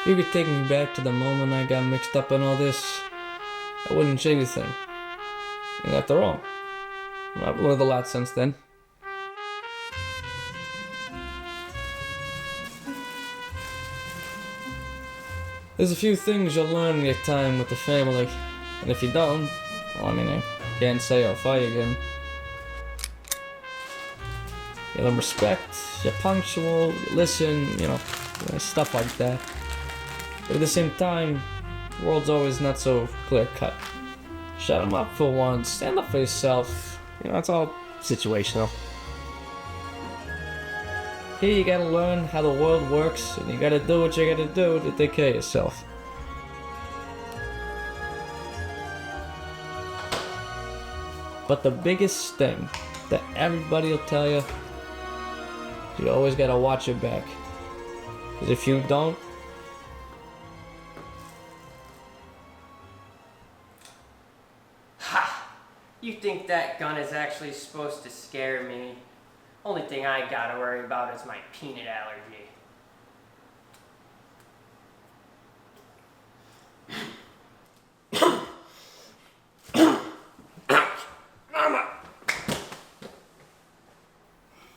You could take me back to the moment I got mixed up in all this. I wouldn't change a thing. And after all, I've learned a lot since then. There's a few things you'll learn in your time with the family. And if you don't, well, I can't say I'll fire you again. You learn respect, you're punctual, you listen, stuff like that. But at the same time, the world's always not so clear-cut. Shut 'em up for once, stand up for yourself. It's all situational. Here you gotta learn how the world works, and you gotta do what you gotta do to take care of yourself. But the biggest thing that everybody will tell you, you always gotta watch your back. Because if you don't, You think that gun is actually supposed to scare me? Only thing I gotta worry about is my peanut allergy. Mama!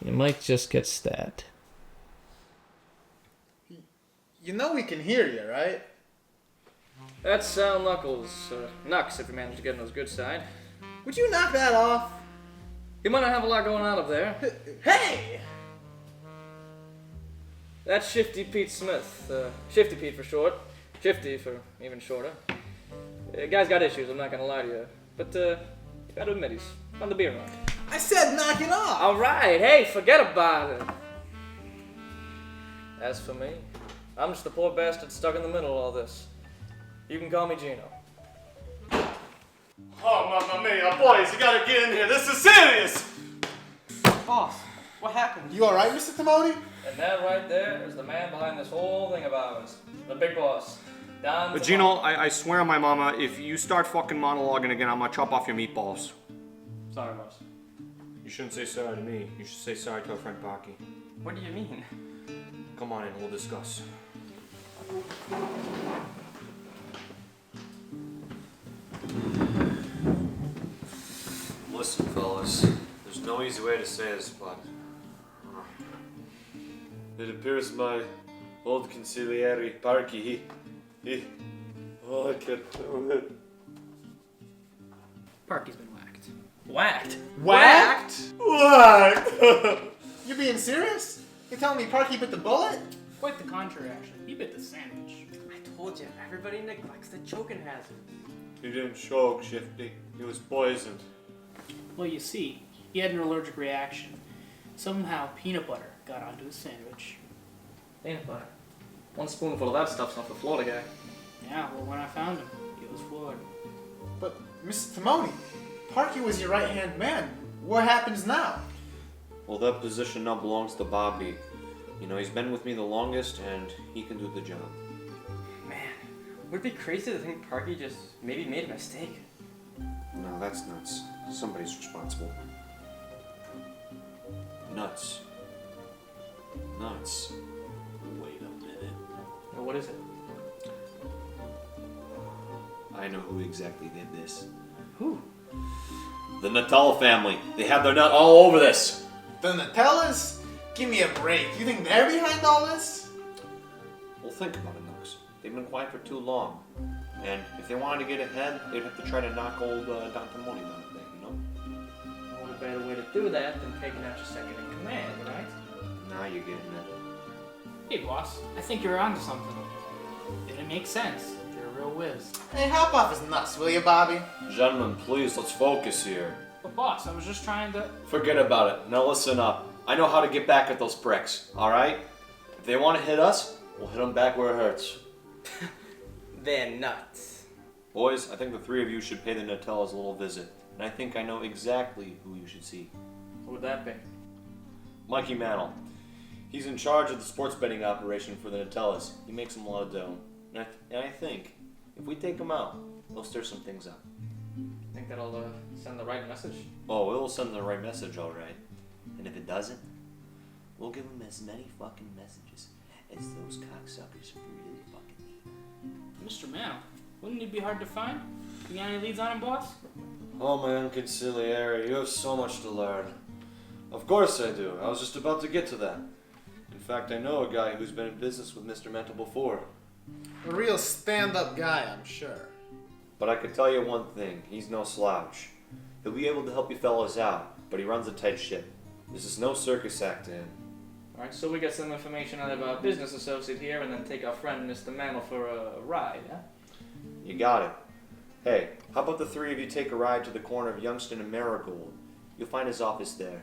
you might just get stabbed. You know we can hear you, right? That's Sal Knuckles. Nux, if you manage to get on his good side. Would you knock that off? He might not have a lot going on up there. Hey! That's Shifty Pete Smith. Shifty Pete for short. Shifty for even shorter. Guy's got issues, I'm not gonna lie to you. But, you gotta admit, he's fun to be around. I said knock it off! Alright, hey, forget about it. As for me, I'm just a poor bastard stuck in the middle of all this. You can call me Gino. Oh, mamma mia, boys, you gotta get in here. This is serious! Boss, what happened? You alright, Mr. Timoni? And that right there is the man behind this whole thing of ours. The big boss. Don But Gino, I swear on my mama, if you start fucking monologuing again, I'm gonna chop off your meatballs. Sorry, boss. You shouldn't say sorry to me. You should say sorry to our friend Parky. What do you mean? Come on in, we'll discuss. Listen, fellas, there's no easy way to say this, but it appears my old consigliere Parky, oh, I can't do it. Parky's been whacked. Whacked? Whacked? What? You being serious? You telling me Parky bit the bullet? Quite the contrary, actually. He bit the sandwich. I told you, everybody neglects the choking hazard. He didn't choke, Shifty. He was poisoned. Well, you see, he had an allergic reaction. Somehow peanut butter got onto his sandwich. Peanut butter. One spoonful of that stuff's enough to floor the guy. Yeah, well, when I found him, he was floored. But, Mr. Timoni, Parky was your right-hand man. What happens now? Well, that position now belongs to Bobby. You know, he's been with me the longest, and he can do the job. Man, would it be crazy to think Parky just maybe made a mistake? No, that's nuts. Somebody's responsible. Nuts. Nuts. Wait a minute. Well, what is it? I know who exactly did this. Who? The Natal family. They have their nut all over this. The Nutellas? Give me a break. You think they're behind all this? Well, think about it, Nux. They've been quiet for too long. And if they wanted to get ahead, they'd have to try to knock old Don Timoni down a bit, you know? What a better way to do that than taking out your second in command, right? Now you're getting it. Hey, boss, I think you're onto something. It makes sense. You're a real whiz. Hey, hop off his nuts, will you, Bobby? Gentlemen, please, let's focus here. But boss, I was just trying to... Forget about it. Now listen up. I know how to get back at those pricks, alright? If they want to hit us, we'll hit them back where it hurts. They're nuts. Boys, I think the three of you should pay the Nutellas a little visit. And I think I know exactly who you should see. Who would that be? Mikey Mantle. He's in charge of the sports betting operation for the Nutellas. He makes them a lot of dough. And I think if we take him out, he'll stir some things up. Think that'll send the right message? Oh, it'll send the right message, alright. And if it doesn't, we'll give him as many fucking messages as those cocksuckers really fucking Mr. Mantle, wouldn't he be hard to find? You got any leads on him, boss? Oh, my unconciliary, you have so much to learn. Of course I do. I was just about to get to that. In fact, I know a guy who's been in business with Mr. Mental before. A real stand-up guy, I'm sure. But I can tell you one thing, he's no slouch. He'll be able to help you fellows out, but he runs a tight ship. This is no circus act to him. Alright, so we get some information out of our business associate here and then take our friend Mr. Mantle for a ride, huh? You got it. Hey, how about the three of you take a ride to the corner of Youngston and Marigold? You'll find his office there.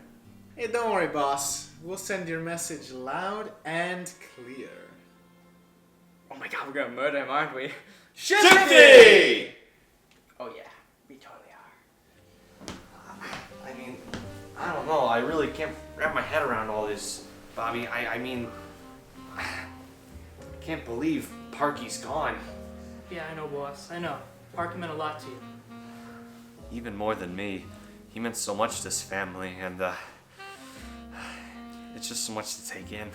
Hey, don't worry, boss. We'll send your message loud and clear. Oh my god, we're gonna murder him, aren't we? Shifty! Oh yeah, we totally are. I mean, I don't know. I really can't wrap my head around all this, Bobby. I mean, I can't believe Parky's gone. Yeah, I know, boss. I know. Parky meant a lot to you. Even more than me. He meant so much to this family, and it's just so much to take in.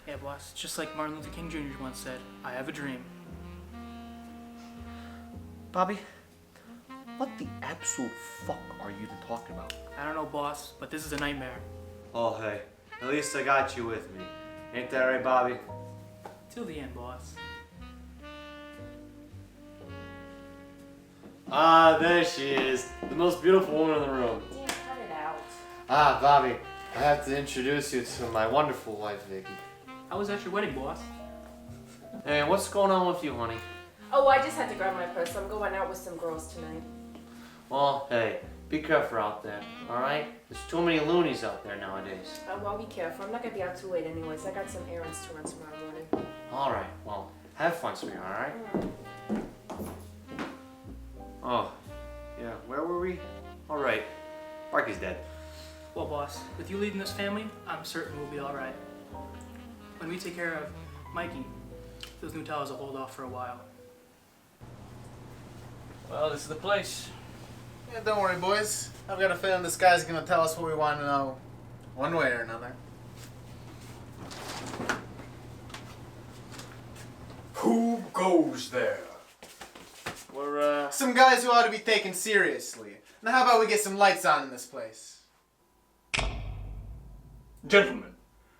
Yeah, boss. Just like Martin Luther King Jr. once said, I have a dream. Bobby, what the absolute fuck are you even talking about? I don't know, boss, but this is a nightmare. Oh, hey. At least I got you with me. Ain't that right, Bobby? Till the end, boss. Ah, there she is. The most beautiful woman in the room. Dan, cut it out. Ah, Bobby. I have to introduce you to my wonderful wife, Vicky. How was at your wedding, boss? Hey, what's going on with you, honey? Oh, I just had to grab my purse. I'm going out with some girls tonight. Well, hey, be careful out there, alright? There's too many loonies out there nowadays. Well, be careful. I'm not gonna be out too late anyways. I got some errands to run tomorrow morning. Alright, well, have fun, sweetheart, alright? Oh, yeah, where were we? Alright, Parky's dead. Well, boss, with you leading this family, I'm certain we'll be alright. When we take care of Mikey, those Nutellas will hold off for a while. Well, this is the place. Yeah, don't worry, boys. I've got a feeling this guy's gonna tell us what we want to know, one way or another. Who goes there? We're, some guys who ought to be taken seriously. Now, how about we get some lights on in this place? Gentlemen,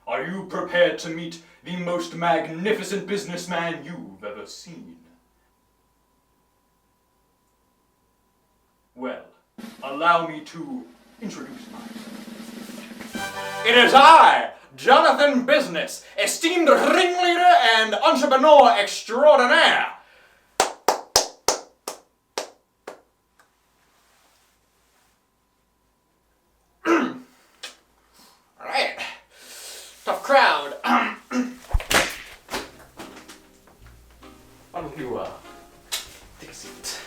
are you prepared to meet the most magnificent businessman you've ever seen? Well, allow me to introduce myself. It is I, Jonathan Business, esteemed ringleader and entrepreneur extraordinaire. Alright, tough crowd. Why don't you, take a seat?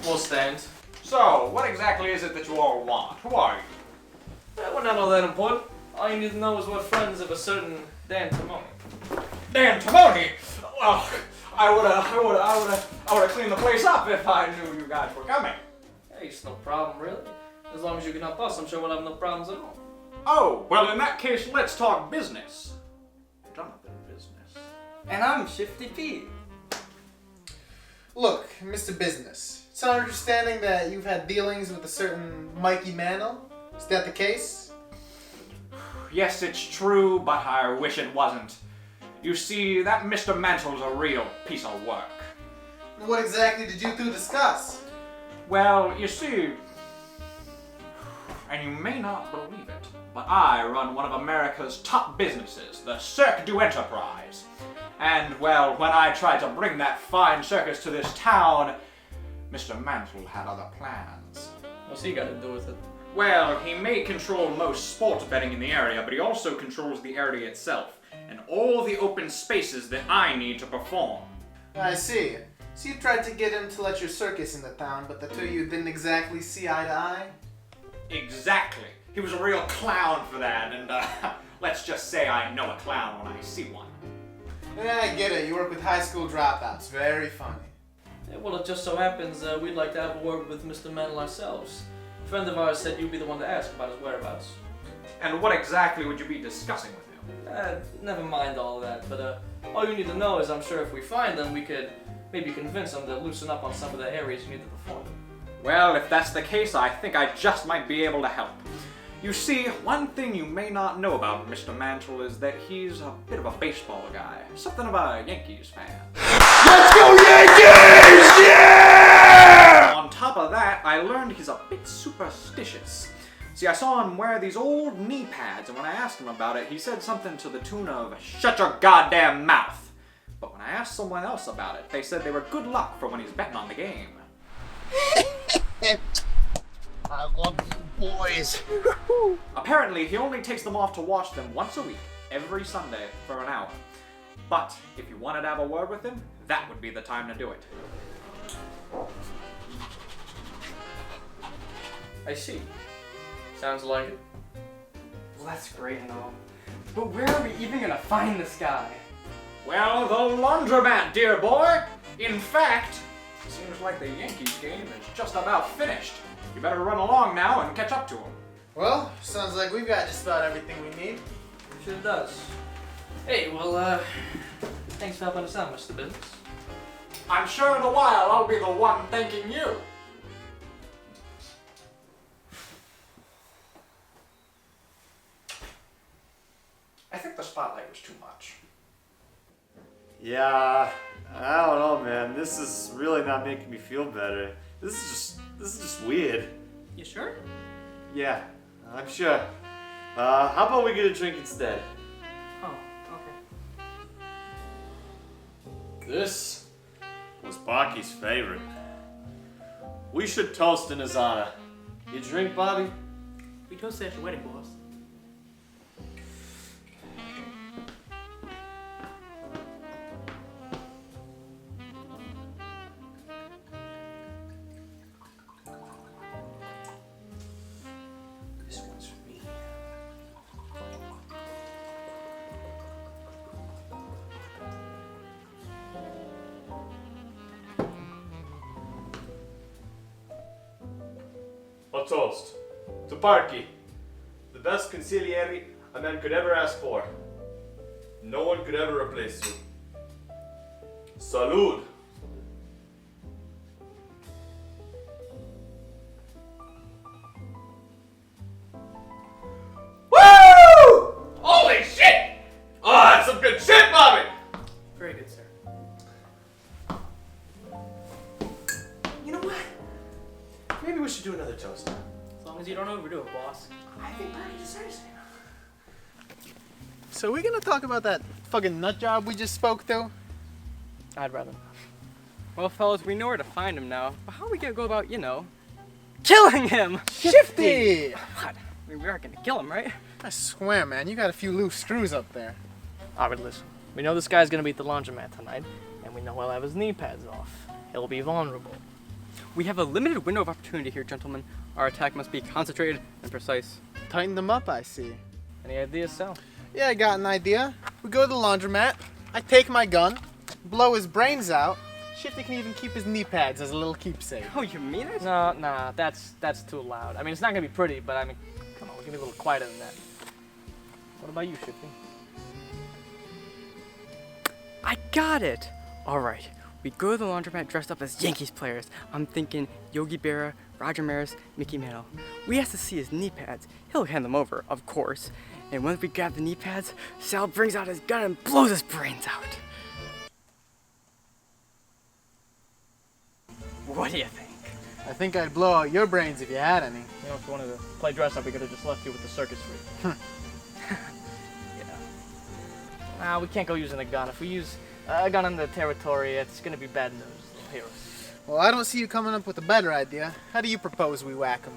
We'll stand. So, what exactly is it that you all want? Who are you? We're not all that important. All you need to know is we're friends of a certain Dan Timoni. Dan Timoni? Well, I would've cleaned the place up if I knew you guys were coming. Hey, it's no problem, really. As long as you can help us, I'm sure we'll have no problems at all. Oh, well in that case, let's talk business. Jonathan Business. And I'm Shifty Pete. Look, Mr. Business, it's our understanding that you've had dealings with a certain Mikey Mantle. Is that the case? Yes, it's true, but I wish it wasn't. You see, that Mr. Mantle's a real piece of work. What exactly did you two discuss? Well, you see, and you may not believe it, but I run one of America's top businesses, the Cirque du Enterprise. And, well, when I tried to bring that fine circus to this town, Mr. Mantle had other plans. What's he got to do with it? Well, he may control most sports betting in the area, but he also controls the area itself, and all the open spaces that I need to perform. I see. So you tried to get him to let your circus in the town, but the two of you didn't exactly see eye to eye? Exactly. He was a real clown for that, and let's just say I know a clown when I see one. Yeah, I get it. You work with high school dropouts. Very funny. Yeah, well, it just so happens we'd like to have a word with Mr. Mantle ourselves. A friend of ours said you'd be the one to ask about his whereabouts. And what exactly would you be discussing with him? Never mind all that, but all you need to know is I'm sure if we find them, we could maybe convince them to loosen up on some of the areas you need to perform. Well, if that's the case, I think I just might be able to help. You see, one thing you may not know about Mr. Mantle is that he's a bit of a baseball guy. Something of a Yankees fan. Let's go Yankees! Yeah! On top of that, I learned he's a bit superstitious. See, I saw him wear these old knee pads, and when I asked him about it, he said something to the tune of, "Shut your goddamn mouth." But when I asked someone else about it, they said they were good luck for when he's betting on the game. I love you boys. Apparently, he only takes them off to watch them once a week, every Sunday, for an hour. But if you wanted to have a word with him, that would be the time to do it. I see. Sounds like it. Well, that's great and all. But where are we even gonna find this guy? Well, the laundromat, dear boy! In fact, seems like the Yankees game is just about finished. You better run along now and catch up to him. Well, sounds like we've got just about everything we need. Sure does. Hey, well, thanks for helping us out, Mr. Business. I'm sure in a while I'll be the one thanking you. I think the spotlight was too much. Yeah, I don't know, man. This is really not making me feel better. This is just weird. You sure? Yeah, I'm sure. How about we get a drink instead? Oh, okay. This was Barky's favorite. We should toast in his honor. You drink, Bobby? We toasted at your wedding, boss. This one's for me. A toast to Barky, the best consigliere a man could ever ask for. No one could ever replace you. Salud! Woo! Holy shit! Oh, that's some good shit, Bobby! Very good, sir. You know what? Maybe we should do another toast. As long as you don't overdo it, boss. I think Barney deserves it. So we gonna talk about that fucking nut job we just spoke to? I'd rather not. Well, fellas, we know where to find him now. But how are we gonna go about, killing him? Shifty! What? I mean, we aren't gonna kill him, right? I swear, man, you got a few loose screws up there. Alright, listen. We know this guy's gonna be at the laundromat tonight, and we know he'll have his knee pads off. He'll be vulnerable. We have a limited window of opportunity here, gentlemen. Our attack must be concentrated and precise. Tighten them up, I see. Any ideas, Sal? Yeah, I got an idea. We go to the laundromat, I take my gun, blow his brains out. Shifty can even keep his knee pads as a little keepsake. Oh, you mean it? No, nah, that's too loud. I mean, it's not gonna be pretty, but I mean, come on, we can be a little quieter than that. What about you, Shifty? I got it! Alright, we go to the laundromat dressed up as Yankees players. I'm thinking Yogi Berra, Roger Maris, Mickey Mantle. We have to see his knee pads. He'll hand them over, of course. And once we grab the knee pads, Sal brings out his gun and blows his brains out. What do you think? I think I'd blow out your brains if you had any. You know, if you wanted to play dress up, we could have just left you with the circus freak. Nah, we can't go using a gun. If we use a gun in the territory, it's gonna be bad news, little heroes. Well, I don't see you coming up with a better idea. How do you propose we whack him?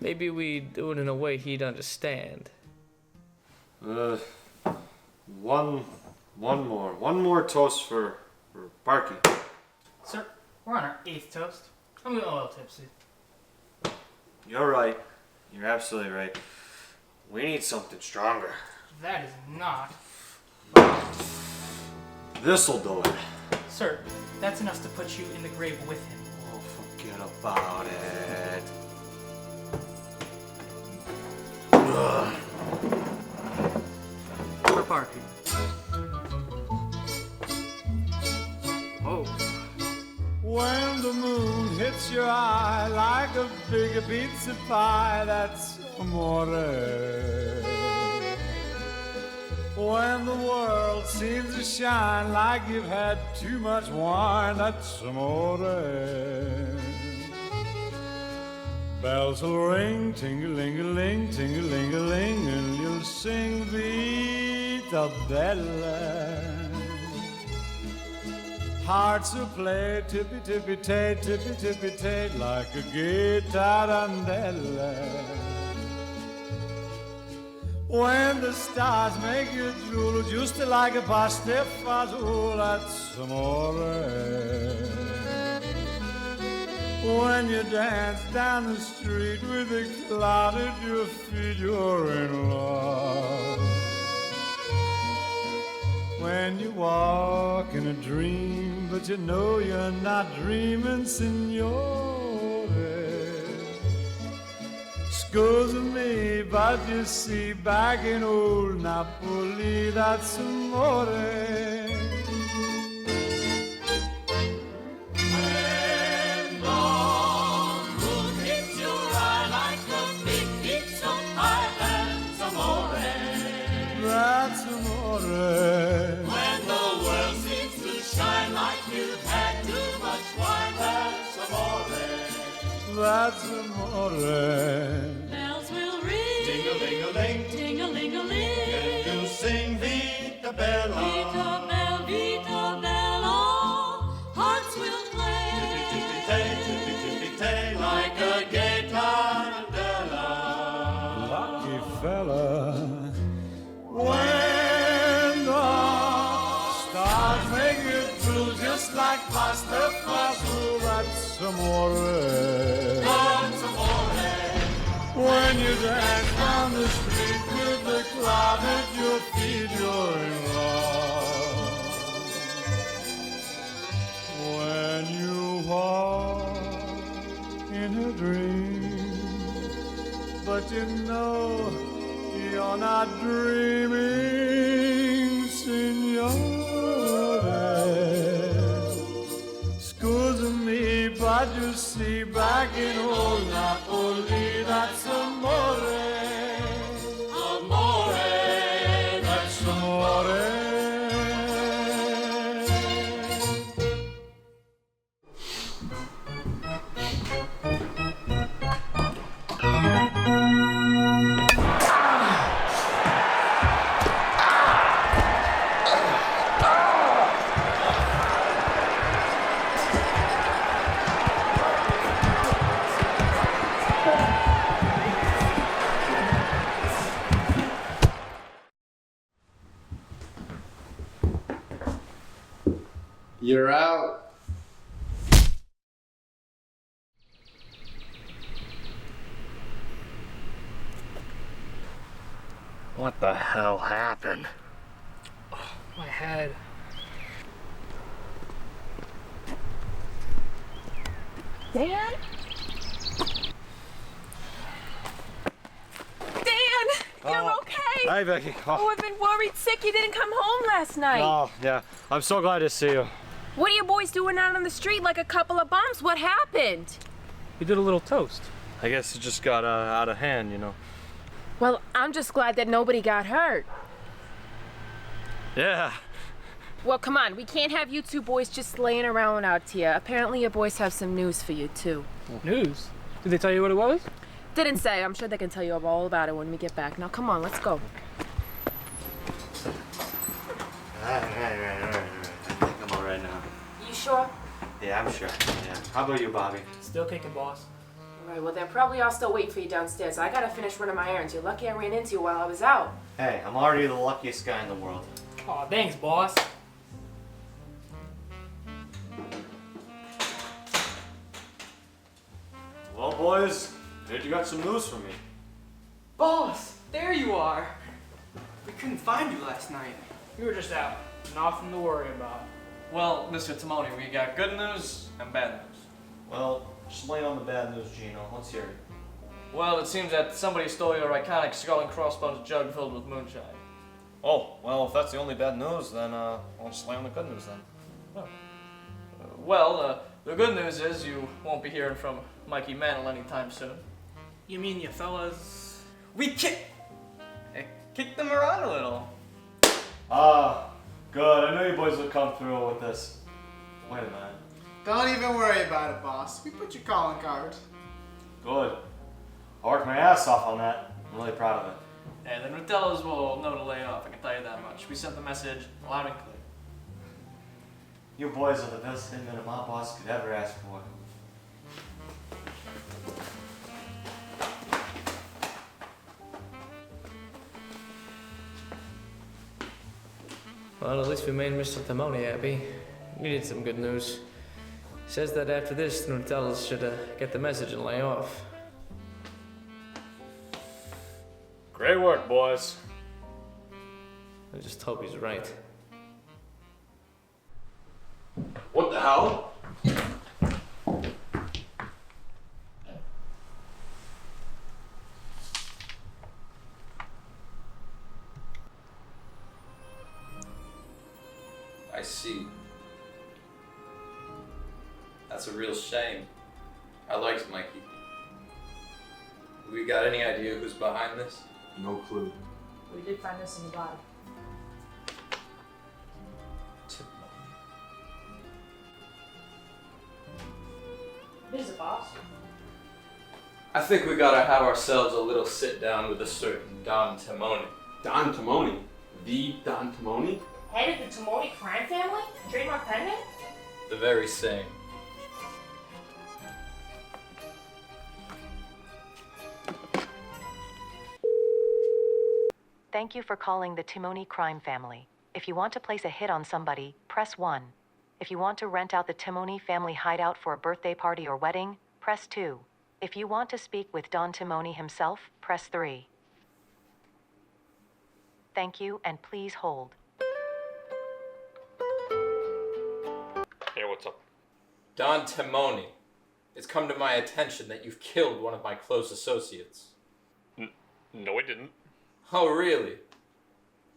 Maybe we do it in a way he'd understand. One more toast for Barky. Sir, we're on our 8th toast. I'm getting a little tipsy. You're right. You're absolutely right. We need something stronger. That is not. This'll do it. Sir, that's enough to put you in the grave with him. Oh, forget about it. Ugh. Sharpie. Oh. When the moon hits your eye like a big pizza pie, that's amore. When the world seems to shine like you've had too much wine, that's amore. Bells will ring, ting-a-ling-a-ling, ting-a-ling-a-ling, and you'll sing Vita Bella. Hearts will play tippy-tippy-tay, tippy-tippy-tay, like a gay tarantella. When the stars make you drool, just like a pasta fazool, that's amore. When you dance down the street with a cloud at your feet, you're in love. When you walk in a dream, but you know you're not dreaming, signore. Scusa me, but you see, back in old Napoli, that's amore. That's amore. When the world seems to shine like you've had too much wine, that's amore. That's amore. Bells will ring, Ding-a-ling-a-ling, ting-a-ling-a-ling, and you'll sing Vita Bella. Vita Bella, Vita Bella. Hearts will play, Tippy-tippy-tay, tippy-tippy-tay, like a gay tarantella. Lucky fella. When the stars make you drool, just like pasta fazool, that's amore. That's amore. When you dance down the street with the cloud at your feet, you're in love. When you walk in a dream, but you know you're not dreaming, signore. Scusa me, but you see, back in old Napoli, that's amore. Amore, That's amore. You're out. What the hell happened? My head. Dan? Dan, you're okay? Hi, Becky. Oh, I've been worried sick you didn't come home last night. Oh, yeah. I'm so glad to see you. What are you boys doing out on the street like a couple of bums? What happened? We did a little toast. I guess it just got out of hand, you know. Well, I'm just glad that nobody got hurt. Yeah. Well, come on, we can't have you two boys just laying around out here. Apparently your boys have some news for you, too. News? Did they tell you what it was? Didn't say. I'm sure they can tell you all about it when we get back. Now, come on, let's go. All right. I think I'm all right now. You sure? Yeah, I'm sure. Yeah. How about you, Bobby? Still kicking, boss. All right, well, they're probably all still waiting for you downstairs. I gotta finish running my errands. You're lucky I ran into you while I was out. Hey, I'm already the luckiest guy in the world. Aw, thanks, boss. Well, boys, heard you got some news for me. Boss, there you are. We couldn't find you last night. You were just out. Nothing to worry about. Well, Mr. Timoni, we got good news and bad news. Well, just lay on the bad news, Gino. Let's hear it. Well, it seems that somebody stole your iconic skull and crossbones jug filled with moonshine. Oh, well, if that's the only bad news, then I'll just lay on the good news then. The good news is you won't be hearing from Mikey Mantle anytime soon. You mean you fellas? We kicked them around a little. Ah, good. I knew you boys would come through with this. Wait a minute. Don't even worry about it, boss. We put your calling card. Good. I worked my ass off on that. I'm really proud of it. And the Nutellas will know to lay off, I can tell you that much. We sent the message loud and clear. You boys are the best thing that my boss could ever ask for. Well, at least we made Mr. Timoni happy. We need some good news. Says that after this, the Nutellas should get the message and lay off. Great work, boys. I just hope he's right. What the hell? I see. That's a real shame. I liked Mikey. We got any idea who's behind this? No clue. We did find this in the body. Visit, boss. I think we gotta have ourselves a little sit down with a certain Don Timoni. Don Timoni? The Don Timoni? Head of the Timoni crime family? Trademark pendant? The very same. Thank you for calling the Timoni crime family. If you want to place a hit on somebody, press 1. If you want to rent out the Timoni family hideout for a birthday party or wedding, press 2. If you want to speak with Don Timoni himself, press 3. Thank you, and please hold. Hey, what's up? Don Timoni. It's come to my attention that you've killed one of my close associates. No, I didn't. Oh, really?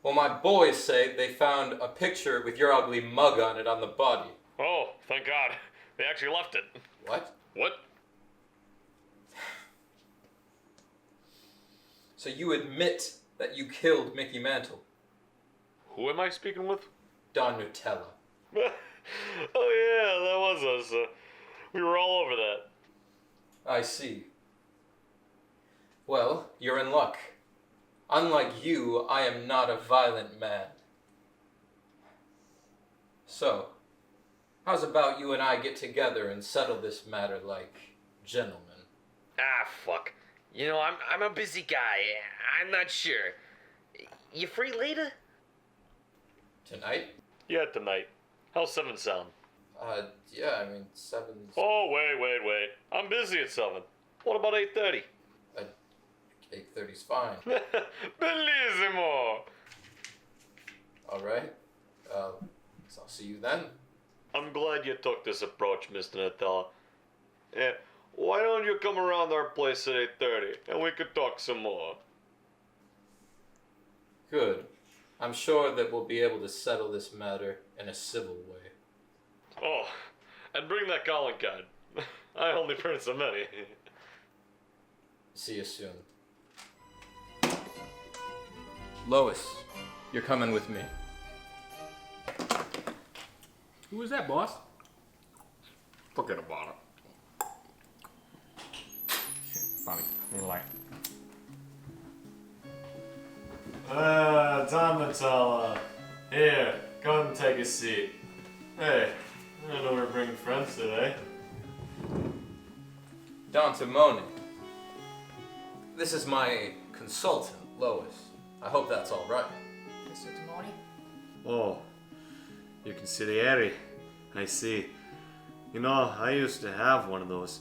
Well, my boys say they found a picture with your ugly mug on it on the body. Oh, thank God. They actually left it. What? What? So you admit that you killed Mickey Mantle? Who am I speaking with? Don Nutella. Oh yeah, that was us. We were all over that. I see. Well, you're in luck. Unlike you, I am not a violent man. So, how's about you and I get together and settle this matter like gentlemen? Ah, fuck. You know, I'm a busy guy. I'm not sure. You free later? Tonight? Yeah, tonight. How's 7 sound? Yeah, I mean, 7's... Oh, wait. I'm busy at 7. What about 8:30? 8:30's fine. Bellissimo! Alright. So I'll see you then. I'm glad you took this approach, Mr. Nutella. Yeah, why don't you come around our place at 8:30 and we could talk some more? Good. I'm sure that we'll be able to settle this matter in a civil way. Oh, and bring that calling card. I only print so many. See you soon. Lois, you're coming with me. Who was that, boss? Forget about it. Bobby, you like. Don Nutella. Here, come and take a seat. Hey, I didn't know we were bringing friends today. Don Timoni. This is my consultant, Lois. I hope that's all right. Mr. Timoni? Oh, you consigliere. I see. You know, I used to have one of those.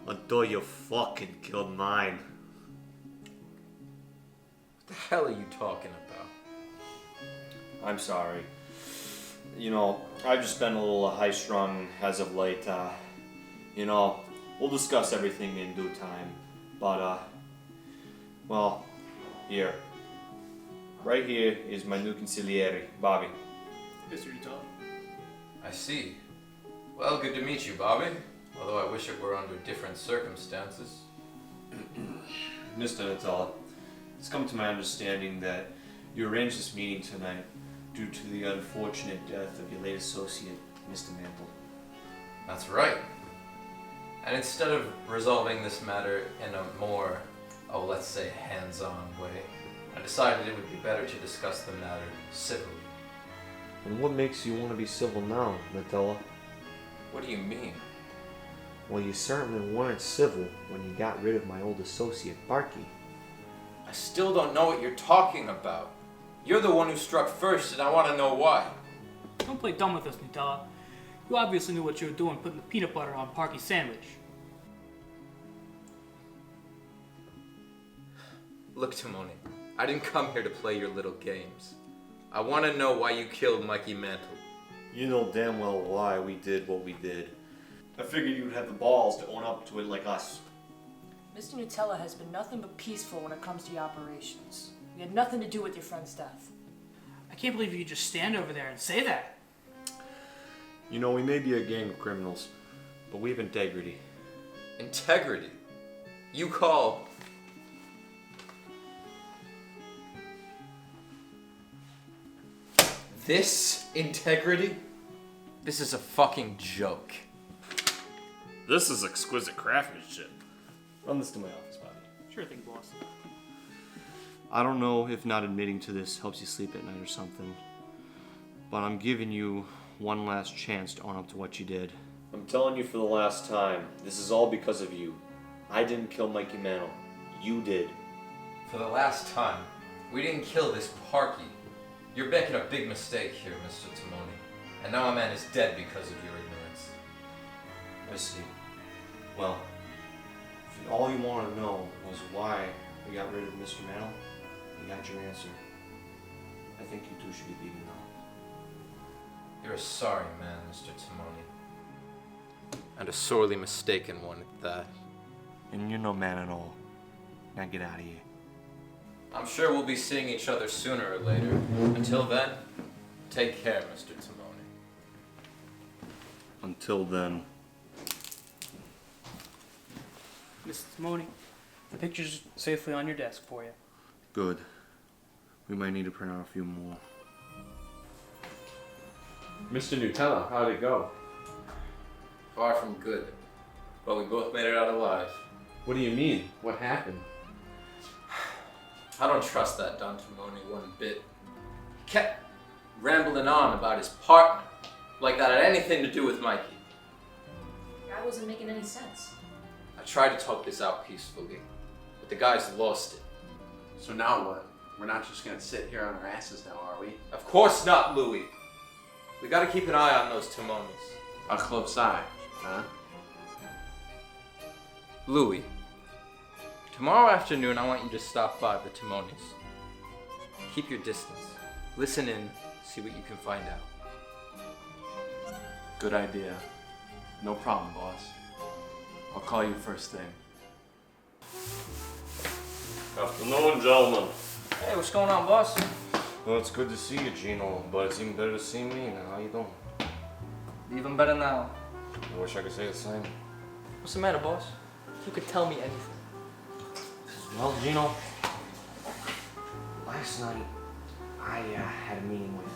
Until you fucking killed mine. What the hell are you talking about? I'm sorry. You know, I've just been a little high-strung as of late. You know, we'll discuss everything in due time. But, well, here. right here is my new consigliere, Bobby. Mr. Utah. I see. Well, good to meet you, Bobby. Although I wish it were under different circumstances. Mr. Natala, it's come to my understanding that you arranged this meeting tonight due to the unfortunate death of your late associate, Mr. Mantle. That's right. And instead of resolving this matter in a more, let's say, hands-on way, I decided it would be better to discuss the matter civilly. And what makes you want to be civil now, Natella? What do you mean? Well, you certainly weren't civil when you got rid of my old associate, Barky. I still don't know what you're talking about. You're the one who struck first, and I want to know why. Don't play dumb with us, Nutella. You obviously knew what you were doing putting the peanut butter on Parky's sandwich. Look, Timoni, I didn't come here to play your little games. I want to know why you killed Mikey Mantle. You know damn well why we did what we did. I figured you'd have the balls to own up to it like us. Mr. Nutella has been nothing but peaceful when it comes to your operations. You had nothing to do with your friend's death. I can't believe you just stand over there and say that. You know, we may be a gang of criminals, but we have integrity. Integrity? You call... this integrity? This is a fucking joke. This is exquisite craftsmanship. Run this to my office, Bobby. Sure thing, boss. I don't know if not admitting to this helps you sleep at night or something, but I'm giving you one last chance to own up to what you did. I'm telling you for the last time, this is all because of you. I didn't kill Mikey Mantle. You did. For the last time, we didn't kill this Parky. You're making a big mistake here, Mr. Timoni. And now a man is dead because of your ignorance. I see. Well, if all you want to know was why we got rid of Mr. Mantle, you got your answer. I think you two should be leaving now. You're a sorry man, Mr. Timoni. And a sorely mistaken one at that. And you're no man at all. Now get out of here. I'm sure we'll be seeing each other sooner or later. Until then, take care, Mr. Timoni. Until then. Mr. Timoni, the picture's safely on your desk for you. Good. We might need to print out a few more. Mr. Nutella, how'd it go? Far from good. But we both made it out alive. What do you mean? What happened? I don't trust that Don Timoni one bit. He kept rambling on about his partner, like that had anything to do with Mikey. That wasn't making any sense. I tried to talk this out peacefully, but the guys lost it. So now what? We're not just gonna sit here on our asses now, are we? Of course not, Louis. We gotta keep an eye on those Timonis. A close eye, huh? Louis, tomorrow afternoon I want you to stop by the Timonis. Keep your distance. Listen in, see what you can find out. Good idea. No problem, boss. I'll call you first thing. Afternoon, gentlemen. Hey, what's going on, boss? Well, it's good to see you, Gino, but it's even better to see me now. How you doing? Even better now. I wish I could say the same. What's the matter, boss? You could tell me anything. Well, Gino, last night I had a meeting with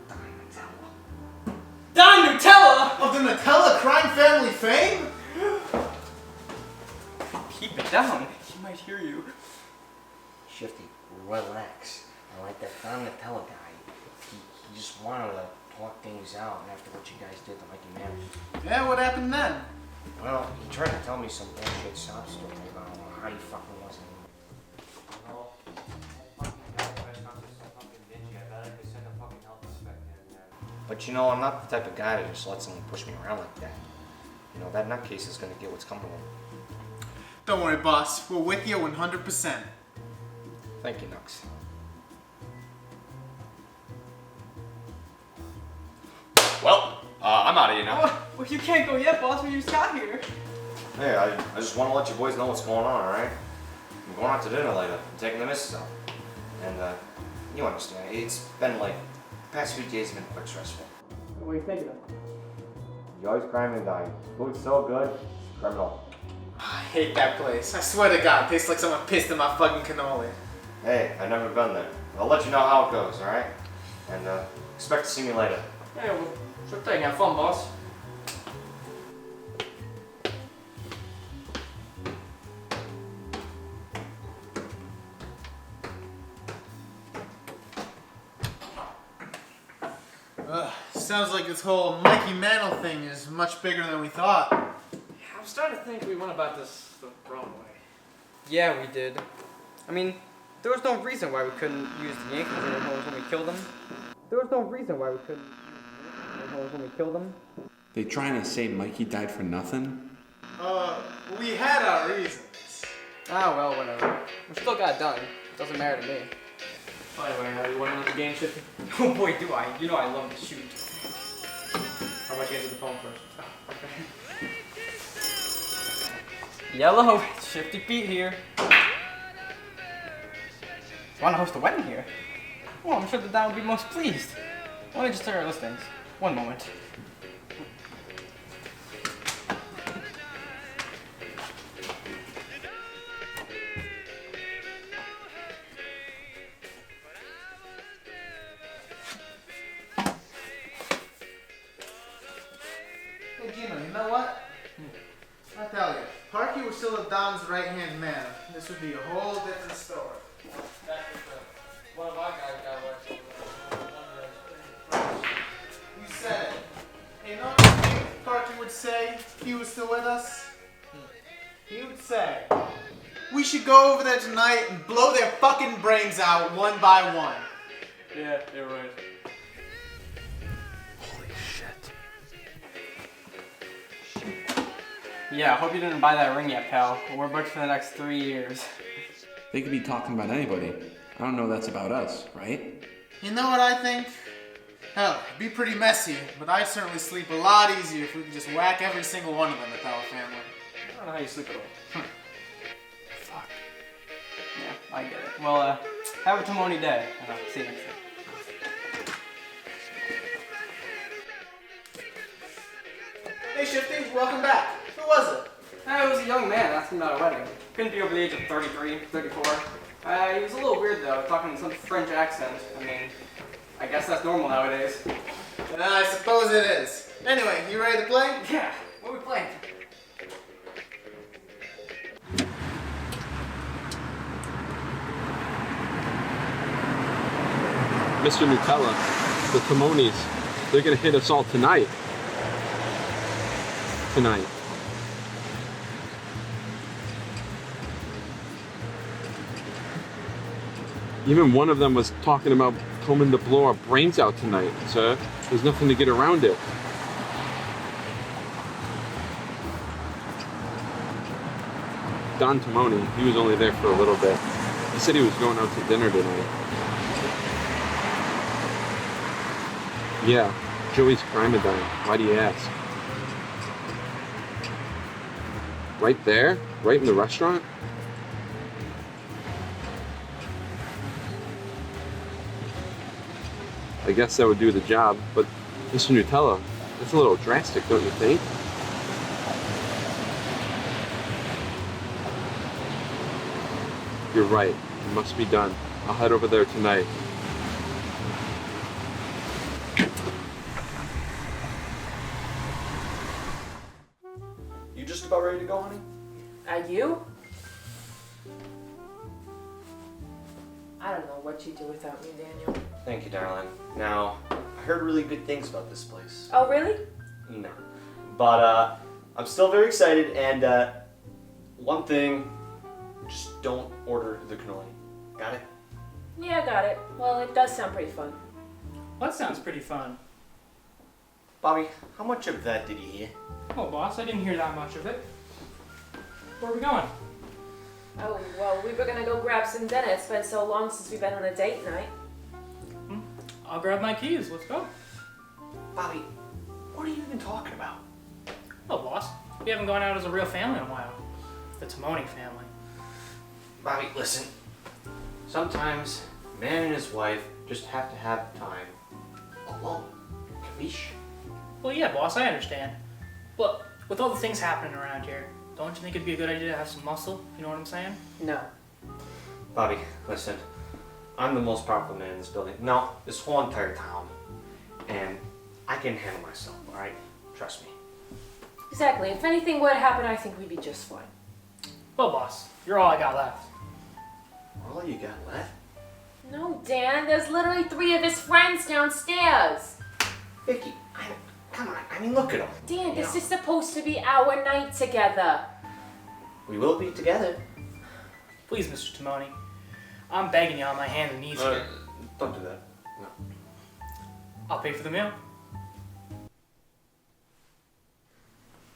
Don Nutella. Don Nutella! Of the Nutella crime family fame? Keep it down. He might hear you. Shifty, relax. I like that Don Nutella guy. He just wanted to talk things out after what you guys did to Mikey Mantle. Yeah, what happened then? Well, he tried to tell me some bullshit sob story about how he fucking wasn't. But you know, I'm not the type of guy to just let someone push me around like that. You know, that nutcase is gonna get what's coming to him. Don't worry, boss. We're with you 100%. Thank you, Nux. Well, I'm out of here now. Oh, well, you can't go yet, boss. We just got here. Hey, I just want to let you boys know what's going on, alright? I'm going out to dinner later. I'm taking the missus out. And, you understand, it's been like, past few days have been quite stressful. What are you thinking of? Joy's Crime and Dine. Food's so good, it's criminal. I hate that place. I swear to God, it tastes like someone pissed in my fucking cannoli. Hey, I've never been there. I'll let you know how it goes, alright? And, expect to see me later. Yeah, well, sure thing. Have fun, boss. Sounds like this whole Mikey Mantle thing is much bigger than we thought. I'm starting to think we went about this the wrong way. Yeah, we did. I mean, there was no reason why we couldn't use the Yankees uniforms when we killed them. There was no reason why we couldn't use the uniforms when we killed them. They trying to say Mikey died for nothing? We had our reasons. Ah, well, whatever. We still got it done. Doesn't matter to me. By the way, you want another game, Shifty? Oh boy, do I. You know I love to shoot. How about you answer the phone first? Yellow, Shifty Pete here. Want to host a wedding here? Well, I'm sure the Don would be most pleased. Let me just check our listings. One moment. Hey Gino, you know what? I tell you, Parky was still a Don's right-hand man. This would be a whole different story. One of our guys got work. You said it. Hey, you know what I think Parky would say if he was still with us? He would say, we should go over there tonight and blow their fucking brains out one by one. Yeah, you're right. Yeah, I hope you didn't buy that ring yet, pal. We're booked for the next 3 years. They could be talking about anybody. I don't know that's about us, right? You know what I think? Hell, it'd be pretty messy, but I'd certainly sleep a lot easier if we could just whack every single one of them at our family. I don't know how you sleep at all. Fuck. Yeah, I get it. Well, have a Timoni day, and I'll see you next time. Hey Shifty, welcome back. Who was it? It was a young man asking about a wedding. Couldn't be over the age of 33, 34. He was a little weird though, talking in some French accent. I mean, I guess that's normal nowadays. I suppose it is. Anyway, you ready to play? Yeah, what are we playing? Mr. Nutella, the Timonis, they're gonna hit us all tonight. Tonight. Even one of them was talking about coming to blow our brains out tonight, sir. There's nothing to get around it. Don Timoni, he was only there for a little bit. He said he was going out to dinner tonight. Yeah, Joey's Crime and Dine. Why do you ask? Right there? Right in the restaurant? I guess that would do the job, but Mr. Nutella, that's a little drastic, don't you think? You're right. It must be done. I'll head over there tonight. You just about ready to go, honey? Are you? I don't know what you'd do without me, Daniel. Thank you, darling. Now, I heard really good things about this place. Oh, really? No. But, I'm still very excited, and, one thing, just don't order the cannoli. Got it? Yeah, I got it. Well, it does sound pretty fun. Well, that sounds pretty fun. Bobby, how much of that did you hear? Oh, boss, I didn't hear that much of it. Where are we going? Oh, well, we were gonna go grab some dinner. It's been so long since we've been on a date night. I'll grab my keys. Let's go. Bobby, what are you even talking about? Oh, boss, we haven't gone out as a real family in a while. The Timoni family. Bobby, listen. Sometimes a man and his wife just have to have time alone. Capiche? Well, yeah, boss, I understand. But with all the things happening around here, don't you think it'd be a good idea to have some muscle? You know what I'm saying? No. Bobby, listen. I'm the most powerful man in this building. No, this whole entire town. And I can handle myself, alright? Trust me. Exactly. If anything would happen, I think we'd be just fine. Well, boss, you're all I got left. All you got left? No, Dan. There's literally 3 of his friends downstairs. Vicky, come on. I mean, look at them. Dan, this is supposed to be our night together. We will be together. Please, Mr. Timoni. I'm begging you on my hands and knees here. Don't do that. No. I'll pay for the meal.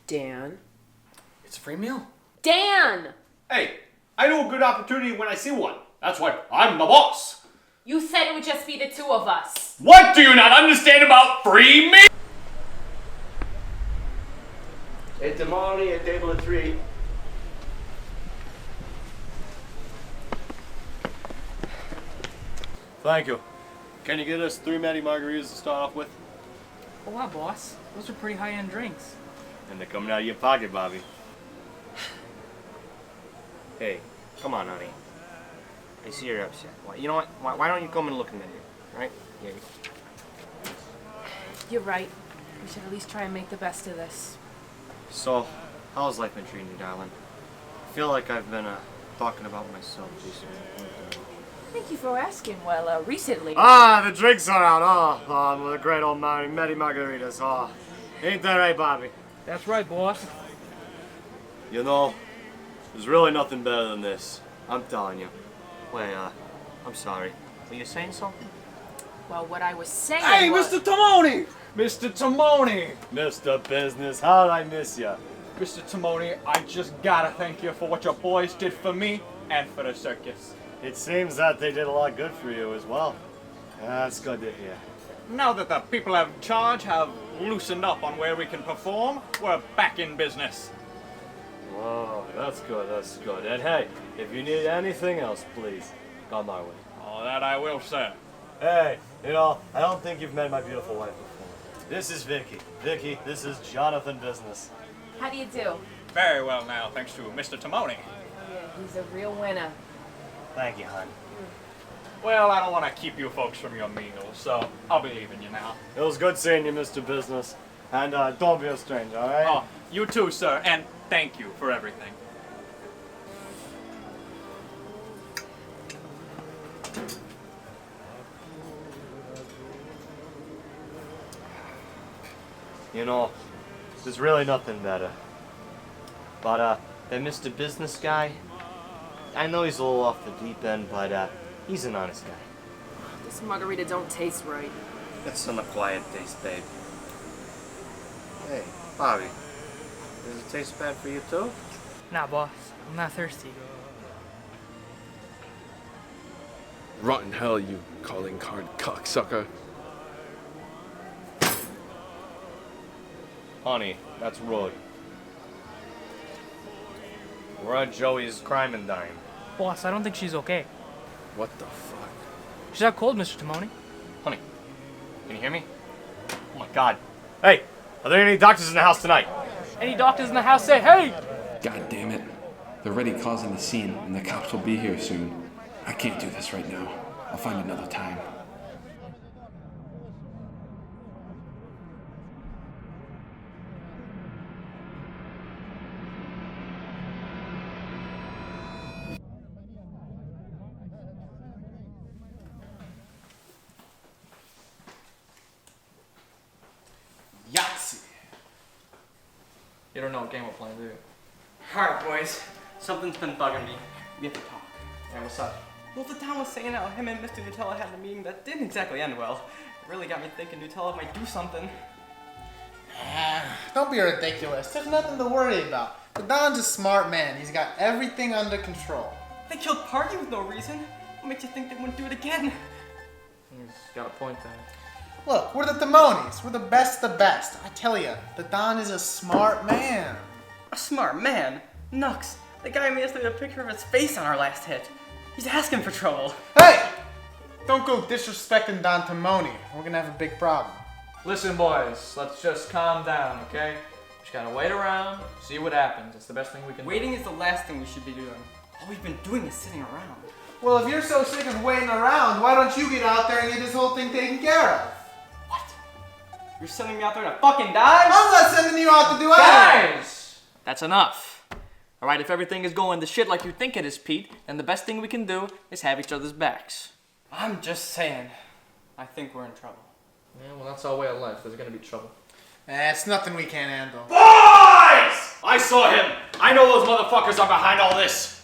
Dan. It's a free meal. Dan! Hey, I know a good opportunity when I see one. That's why I'm the boss. You said it would just be the 2 of us. What do you not understand about free meal? Hey, Timoni, a table of 3. Thank you. Can you get us 3 Matty Margaritas to start off with? Oh, wow, boss. Those are pretty high-end drinks. And they're coming out of your pocket, Bobby. Hey, come on, honey. I see you're upset. You know what? Why don't you come and look at me, right? Yeah. You're right. We should at least try and make the best of this. So, how's life been treating you, darling? I feel like I've been talking about myself recently. Thank you for asking. Well, recently... Ah, the drinks are out. Oh, the great old Matty Margaritas. Oh, ain't that right, Bobby? That's right, boss. You know, there's really nothing better than this. I'm telling you. Wait, I'm sorry. Were you saying something? Well, what I was saying Hey, was... Mr. Timoni! Mr. Timoni! Mr. Business, how'd I miss ya? Mr. Timoni, I just gotta thank you for what your boys did for me and for the circus. It seems that they did a lot good for you as well. That's good to hear. Now that the people in charge have loosened up on where we can perform, we're back in business. Oh, that's good, that's good. And hey, if you need anything else, please, come my way. Oh, that I will, sir. Hey, you know, I don't think you've met my beautiful wife before. This is Vicky. Vicky, this is Jonathan Business. How do you do? Very well now, thanks to Mr. Timoni. Yeah, he's a real winner. Thank you, hon. Well, I don't want to keep you folks from your meals, so I'll be leaving you now. It was good seeing you, Mr. Business. And don't be a stranger, all right? Oh, you too, sir, and thank you for everything. You know, there's really nothing better. But, that Mr. Business guy, I know he's a little off the deep end, but, he's an honest guy. This margarita don't taste right. It's an acquired taste, babe. Hey, Bobby, does it taste bad for you too? Nah, boss. I'm not thirsty. Rotten hell, you calling card cocksucker. Honey, that's rude. We're at Joey's Crime and Dime. Boss, I don't think she's okay. What the fuck? She's out cold, Mr. Timoni. Honey, can you hear me? Oh my god. Hey, are there any doctors in the house tonight? Any doctors in the house say, hey! God damn it. They're already causing the scene, and the cops will be here soon. I can't do this right now. I'll find another time. Yahtzee. You don't know what game we're playing, do you? Alright, boys. Something's been bugging me. We have to talk. Yeah, what's up? Well, the town was saying how him and Mr. Nutella had a meeting that didn't exactly end well. It really got me thinking Nutella might do something. Don't be ridiculous. There's nothing to worry about. The Don's a smart man. He's got everything under control. They killed Parky with no reason. What makes you think they wouldn't do it again? He's got a point there. Look, we're the Timonis. We're the best. I tell you, the Don is a smart man. A smart man? Nux, The guy made us leave a picture of his face on our last hit. He's asking for trouble. Hey! Don't go disrespecting Don Timoni. We're gonna have a big problem. Listen, boys, let's just calm down, okay? Just gotta wait around, see what happens. It's the best thing we can do. Waiting is the last thing we should be doing. All we've been doing is sitting around. Well, if you're so sick of waiting around, why don't you get out there and get this whole thing taken care of? You're sending me out there to fucking die? I'm not sending you out to do anything! Guys! That's enough. Alright, if everything is going to shit like you think it is, Pete, then the best thing we can do is have each other's backs. I'm just saying. I think we're in trouble. Yeah, well, that's our way of life. There's gonna be trouble. It's nothing we can't handle. Boys! I saw him. I know those motherfuckers are behind all this.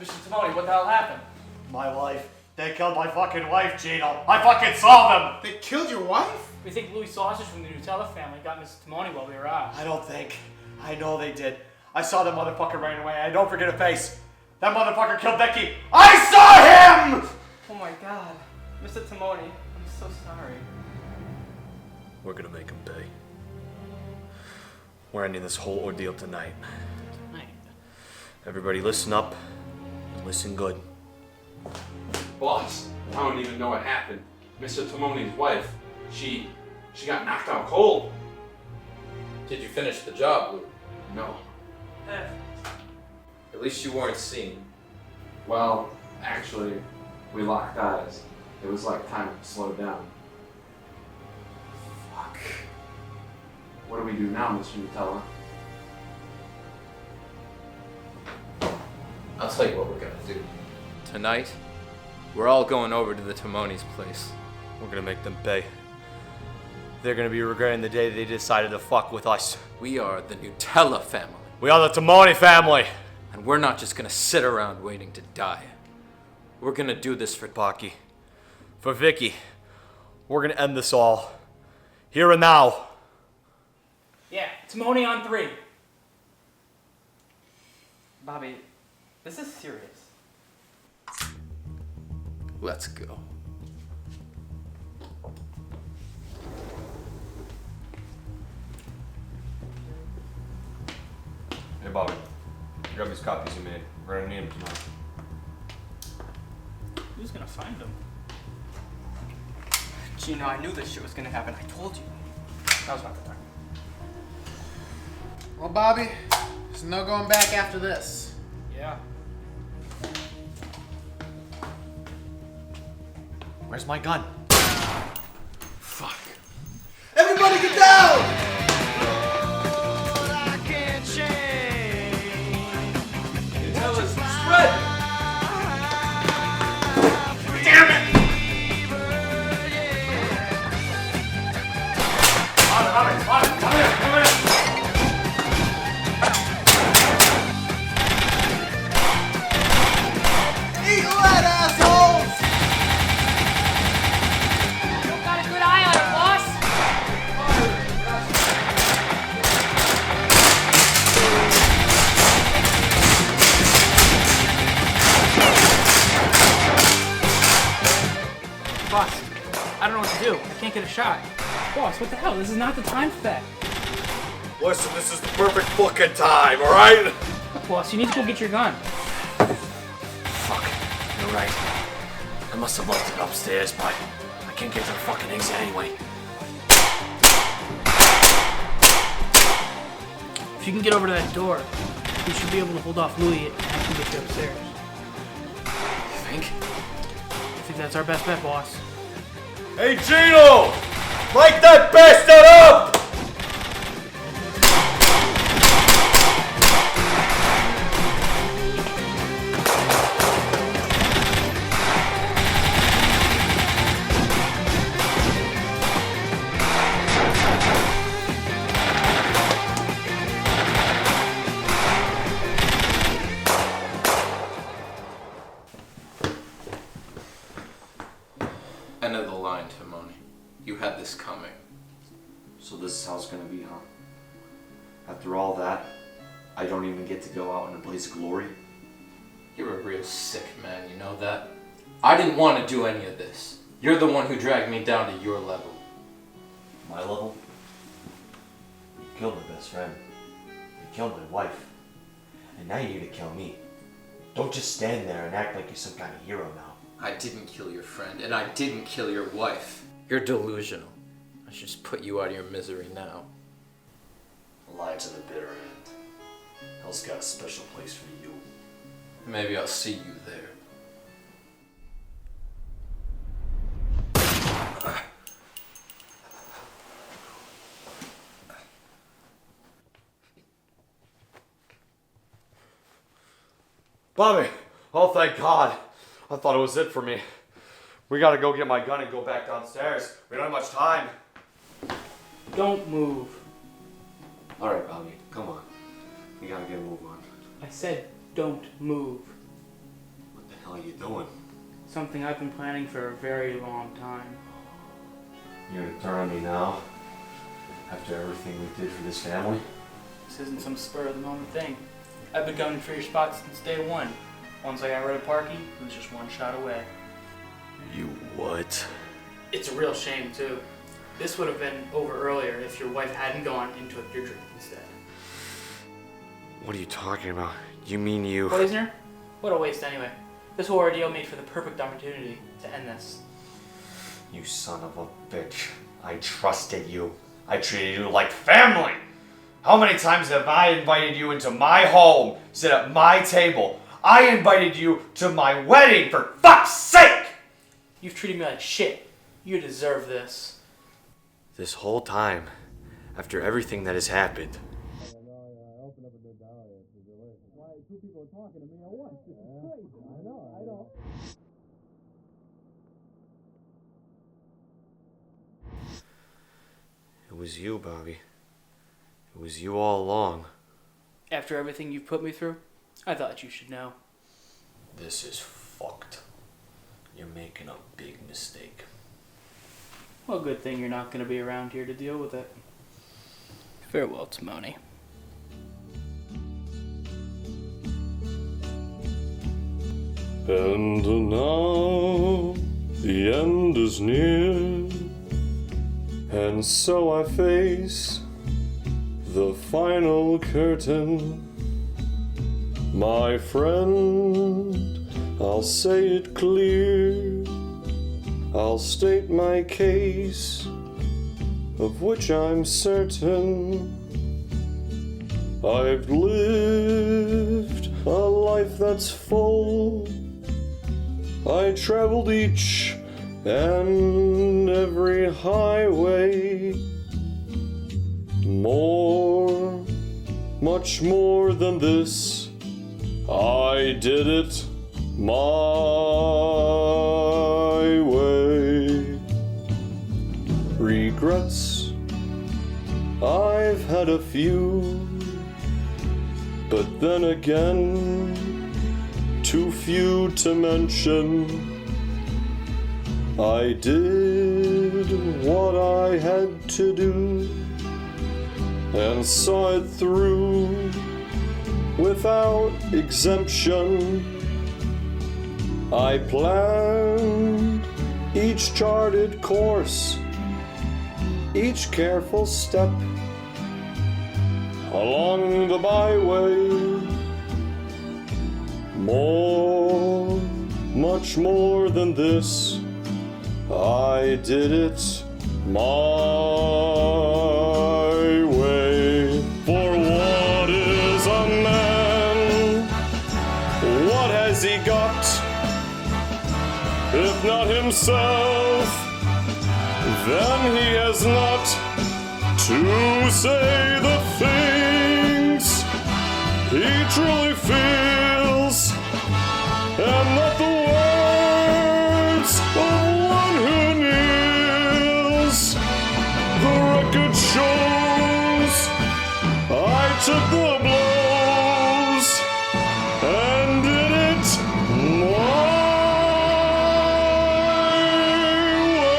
Mr. Timoni, what the hell happened? My wife. They killed my fucking wife, Gino. I fucking saw them. They killed your wife? We think Louis Sausage from the Nutella family got Mrs. Timoni while we were out. I don't think. I know they did. I saw that motherfucker right away. I don't forget a face. That motherfucker killed Becky. I saw him! Oh my god. Mr. Timoni, I'm so sorry. We're gonna make him pay. We're ending this whole ordeal tonight. Everybody listen up. Listen good. Boss, I don't even know what happened. Mr. Timoni's wife, she got knocked out cold. Did you finish the job, Luke? No. At least you weren't seen. Well, actually, we locked eyes. It was like time to slow down. Fuck. What do we do now, Mr. Nutella? I'll tell you what we're gonna do. Tonight, we're all going over to the Timoni's place. We're gonna make them pay. They're gonna be regretting the day they decided to fuck with us. We are the Nutella family. We are the Timoni family. And we're not just gonna sit around waiting to die. We're gonna do this for Pocky. For Vicky. We're gonna end this all. Here and now. Yeah, Timoni on 3. Bobby, this is serious. Let's go. Hey, Bobby. Grab these copies you made. We're gonna need them tonight. Who's gonna find them? Gino, I knew this shit was gonna happen. I told you. I was about to talk. Well, Bobby, there's no going back after this. Yeah. Where's my gun? Fuck. Everybody get down! Nutella's spread! Damn it! Come here. Eat lead, assholes! You got a good eye on it, boss. Boss, I don't know what to do. I can't get a shot. Boss, what the hell? This is not the time for that. Listen, this is the perfect fucking time, alright? Boss, you need to go get your gun. Fuck. You're right. I must have left it upstairs, but I can't get to the fucking exit anyway. If you can get over to that door, you should be able to hold off Louis and I can get you upstairs. You think? I think that's our best bet, boss. Hey, Gino! Light that bastard up! End of the line, Timoni. You had this coming. So this is how it's gonna be, huh? After all that, I don't even get to go out in a blaze of glory? You're a real sick man, you know that? I didn't want to do any of this. You're the one who dragged me down to your level. My level? You killed my best friend. You killed my wife. And now you're gonna kill me. Don't just stand there and act like you're some kind of hero now. I didn't kill your friend, and I didn't kill your wife. You're delusional. I should just put you out of your misery now. Lie to the bitter end. Hell's got a special place for you. Maybe I'll see you there. Bobby! Oh, thank God. I thought it was it for me. We gotta go get my gun and go back downstairs. We don't have much time. Don't move. Alright, Bobby, come on. We gotta get a move on. I said don't move. What the hell are you doing? Something I've been planning for a very long time. You're gonna turn on me now? After everything we did for this family? This isn't some spur of the moment thing. I've been gunning for your spot since day one. Once I got rid of Parky, he was just one shot away. You what? It's a real shame, too. This would have been over earlier if your wife hadn't gone and took your drink instead. What are you talking about? You mean you... Poisoner? What a waste anyway. This whole ordeal made for the perfect opportunity to end this. You son of a bitch. I trusted you. I treated you like family. How many times have I invited you into my home, sit at my table? I invited you to my wedding, for fuck's sake! You've treated me like shit. You deserve this. This whole time, after everything that has happened. It was you, Bobby. It was you all along. After everything you've put me through, I thought you should know. This is fucked. You're making a big mistake. Well, good thing you're not going to be around here to deal with it. Farewell, Timoni. And now the end is near, and so I face the final curtain. My friend, I'll say it clear, I'll state my case, of which I'm certain. I've lived a life that's full. I traveled each and every highway. More, much more than this. I did it my way. Regrets, I've had a few, but then again, too few to mention. I did what I had to do and saw it through without exemption. I planned each charted course, each careful step along the byway. More, much more than this, I did it my way. For what is a man? What has he got? If not himself, then he has not to say the things he truly feels, and not the words of one who kneels. The record shows I took the blows and did it my way.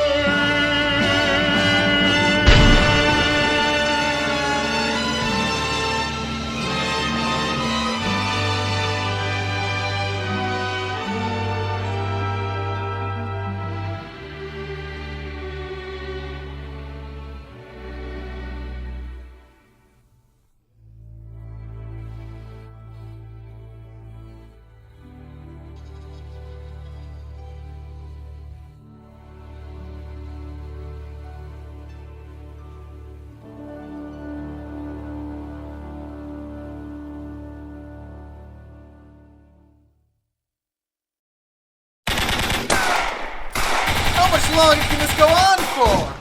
long can this go on for?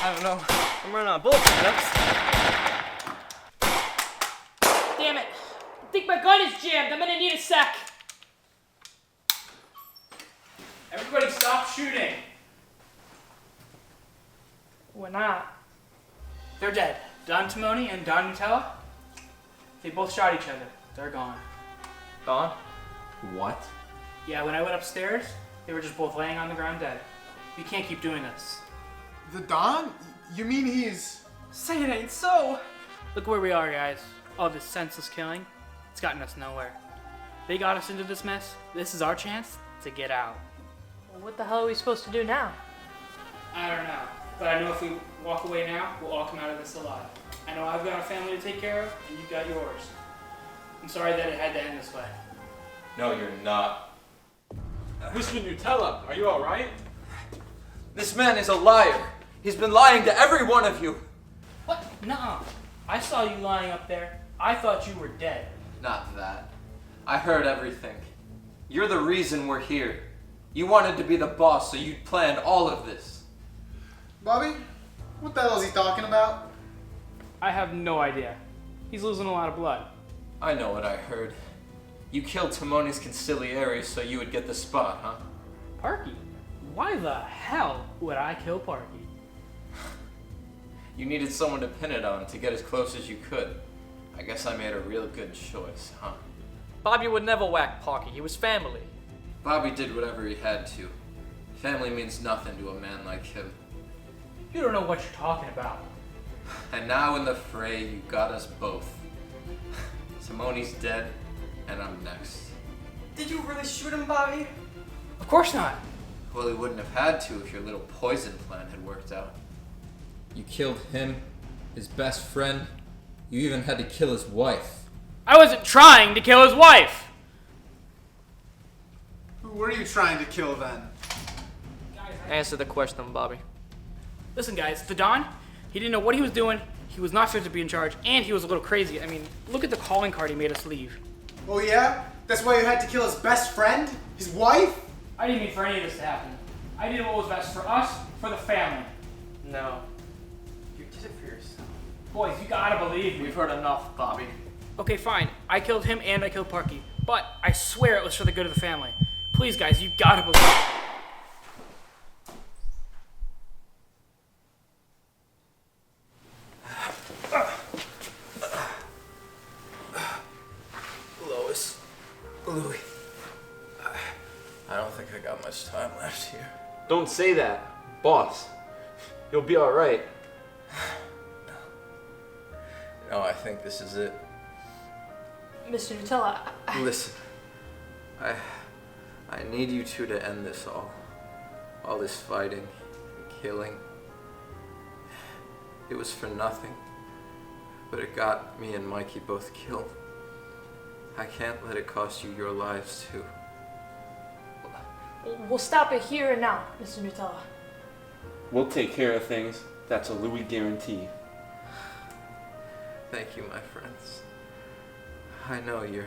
I don't know. I'm running on bullets, Alex. Damn it! I think my gun is jammed. I'm gonna need a sec. Everybody stop shooting. We're not. They're dead. Don Timoni and Don Nutella, they both shot each other. They're gone. Gone? What? Yeah, when I went upstairs, they were just both laying on the ground dead. We can't keep doing this. The Don? You mean he's... Say it ain't so. Look where we are, guys. All this senseless killing, it's gotten us nowhere. They got us into this mess. This is our chance to get out. Well, what the hell are we supposed to do now? I don't know, but I know if we walk away now, we'll all come out of this alive. I know I've got a family to take care of, and you've got yours. I'm sorry that it had to end this way. No, you're not. Mr. Nutella, are you alright? This man is a liar. He's been lying to every one of you. What? Nuh-uh. I saw you lying up there. I thought you were dead. Not that. I heard everything. You're the reason we're here. You wanted to be the boss, so you planned all of this. Bobby? What the hell is he talking about? I have no idea. He's losing a lot of blood. I know what I heard. You killed Timoni's consigliere so you would get the spot, huh? Parky? Why the hell would I kill Parky? You needed someone to pin it on to get as close as you could. I guess I made a real good choice, huh? Bobby would never whack Parky. He was family. Bobby did whatever he had to. Family means nothing to a man like him. You don't know what you're talking about. And now in the fray, you got us both. Timoni's dead, and I'm next. Did you really shoot him, Bobby? Of course not. Well, he wouldn't have had to if your little poison plan had worked out. You killed him, his best friend. You even had to kill his wife. I wasn't trying to kill his wife. Who were you trying to kill then? Answer the question, Bobby. Listen, guys, the Don, he didn't know what he was doing. He was not fit to be in charge, and he was a little crazy. I mean, look at the calling card he made us leave. Oh yeah? That's why you had to kill his best friend? His wife? I didn't mean for any of this to happen. I did what was best for us, for the family. No. You did it for yourself. Boys, you gotta believe me. We've heard enough, Bobby. Okay, fine. I killed him and I killed Parky. But I swear it was for the good of the family. Please, guys, you gotta believe. Lois. Louis. I don't think I got much time left here. Don't say that, boss. You'll be alright. No, I think this is it. Mr. Nutella, Listen. I need you two to end this all. All this fighting, killing. It was for nothing. But it got me and Mikey both killed. I can't let it cost you your lives too. we'll stop it here and now, Mr. Nutella. We'll take care of things. That's a Louis guarantee. Thank you, my friends. I know you're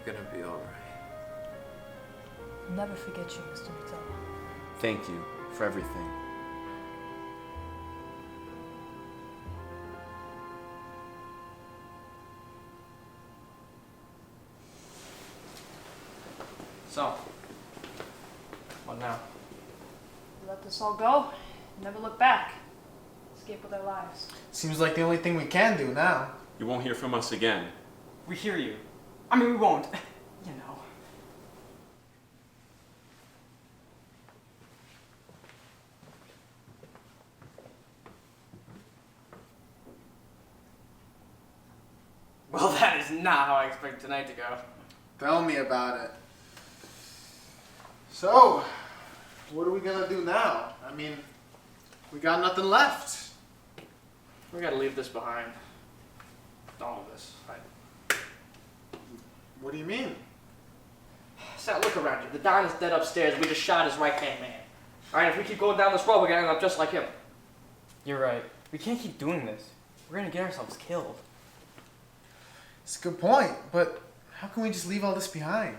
gonna be alright. I'll never forget you, Mr. Nutella. Thank you for everything. So, what now? Let this all go, never look back. Escape with our lives. Seems like the only thing we can do now. You won't hear from us again. We hear you. I mean, we won't. You know. Well, that is not how I expect tonight to go. Tell me about it. So, what are we gonna do now? I mean, we got nothing left. We gotta leave this behind. All of this. What do you mean? Sat, look around you. The Don is dead upstairs. We just shot his right-hand man. Alright, if we keep going down this road, we're gonna end up just like him. You're right. We can't keep doing this. We're gonna get ourselves killed. It's a good point, but how can we just leave all this behind?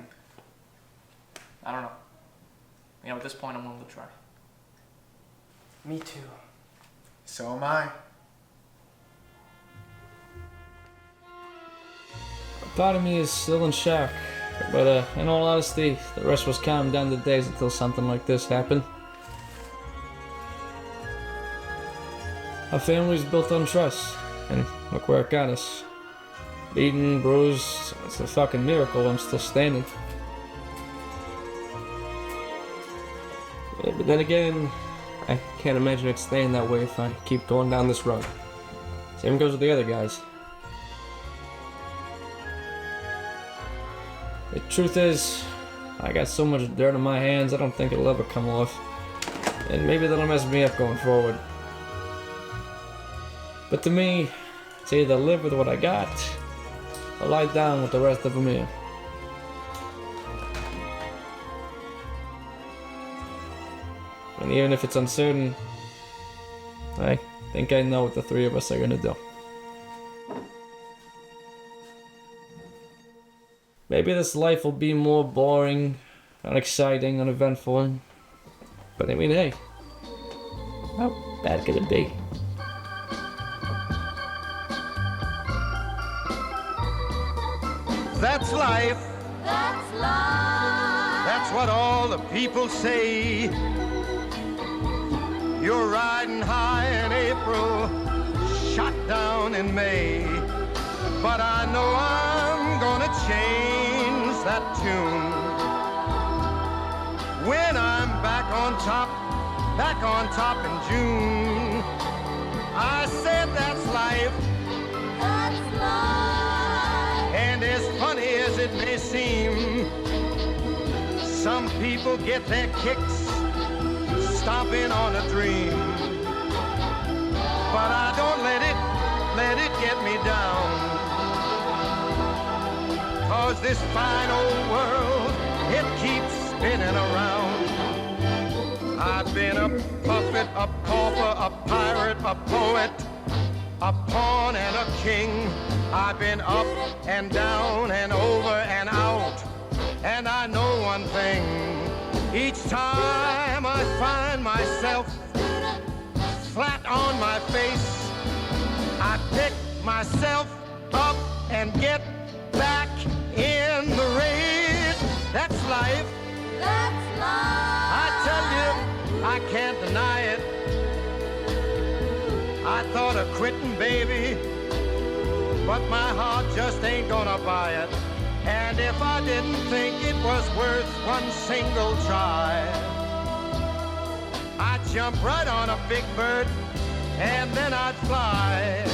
I don't know. You know, at this point, I'm willing to try. Me too. So am I. Part of me is still in shock, but in all honesty, the rest was counting down the days until something like this happened. Our family's built on trust, and look where it got us. Beaten, bruised, it's a fucking miracle I'm still standing. Yeah, but then again, I can't imagine it staying that way if I keep going down this road. Same goes with the other guys. The truth is, I got so much dirt on my hands, I don't think it'll ever come off. And maybe that'll mess me up going forward. But to me, it's either live with what I got, or lie down with the rest of them here. And even if it's uncertain, I think I know what the three of us are gonna do. Maybe this life will be more boring, unexciting, uneventful. But I mean, hey, how bad could it be? That's life. That's life. That's what all the people say. You're riding high in April, shot down in May. But I know I'm gonna change that tune. When I'm back on top in June. I said that's life. That's life. And as funny as it may seem, some people get their kicks stomping on a dream. But I don't let it get me down. 'Cause this fine old world, it keeps spinning around. I've been a puppet, a pauper, a pirate, a poet, a pawn and a king. I've been up and down and over and out. And I know one thing, each time I find myself flat on my face, I pick myself up and get back in the race. That's life. That's life. I tell you, I can't deny it. I thought of quitting, baby, but my heart just ain't gonna buy it. And if I didn't think it was worth one single try, I'd jump right on a big bird and then I'd fly.